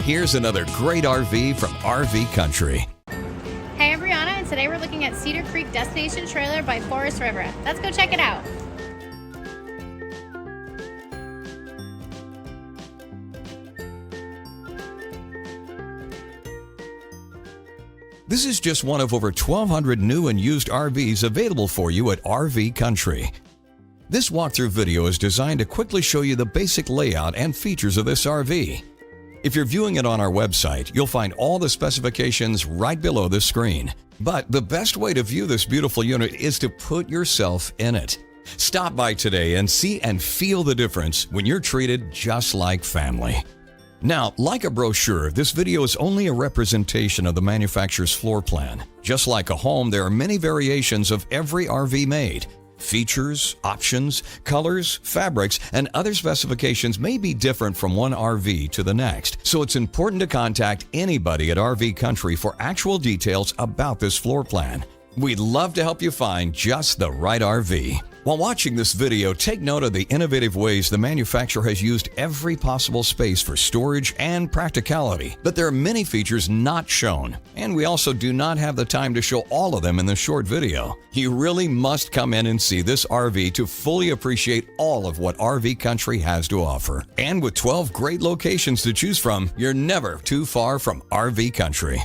here's another great RV from RV Country. Hey, I'm Brianna, and today we're looking at Cedar Creek Destination Trailer by Forest River. Let's go check it out. This is just one of over 1,200 new and used RVs available for you at RV Country. This walkthrough video is designed to quickly show you the basic layout and features of this RV. If you're viewing it on our website, you'll find all the specifications right below the screen. But the best way to view this beautiful unit is to put yourself in it. Stop by today and see and feel the difference when you're treated just like family. Now, like a brochure, this video is only a representation of the manufacturer's floor plan. Just like a home, there are many variations of every RV made. Features, options, colors, fabrics, and other specifications may be different from one RV to the next, so it's important to contact anybody at RV Country for actual details about this floor plan. We'd love to help you find just the right RV. While watching this video, take note of the innovative ways the manufacturer has used every possible space for storage and practicality, but there are many features not shown, and we also do not have the time to show all of them in this short video. You really must come in and see this RV to fully appreciate all of what RV Country has to offer. And with 12 great locations to choose from, you're never too far from RV Country.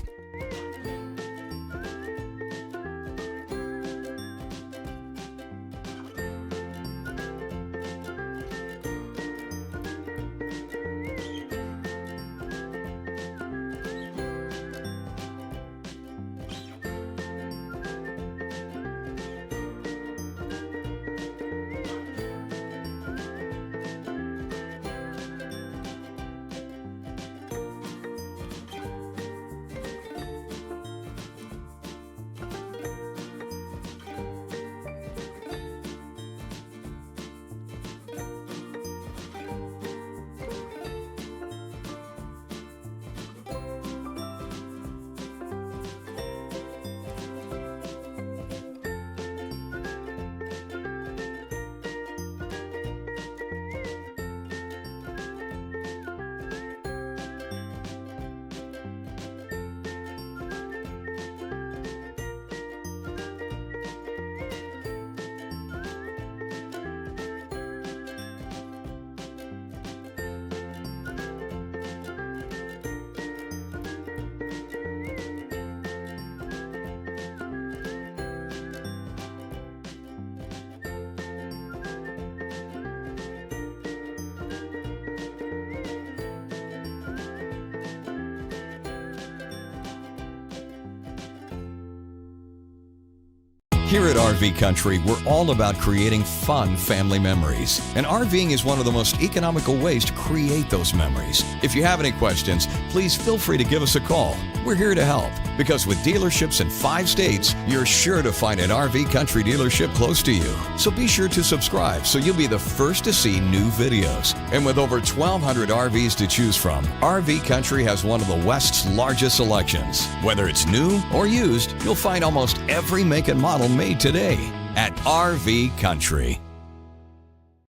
Here at RV Country, we're all about creating fun family memories. And RVing is one of the most economical ways to create those memories. If you have any questions, please feel free to give us a call. We're here to help, because with dealerships in 5 states, you're sure to find an RV Country dealership close to you. So be sure to subscribe so you'll be the first to see new videos. And with over 1,200 RVs to choose from, RV Country has one of the West's largest selections. Whether it's new or used, you'll find almost every make and model made today at RV Country.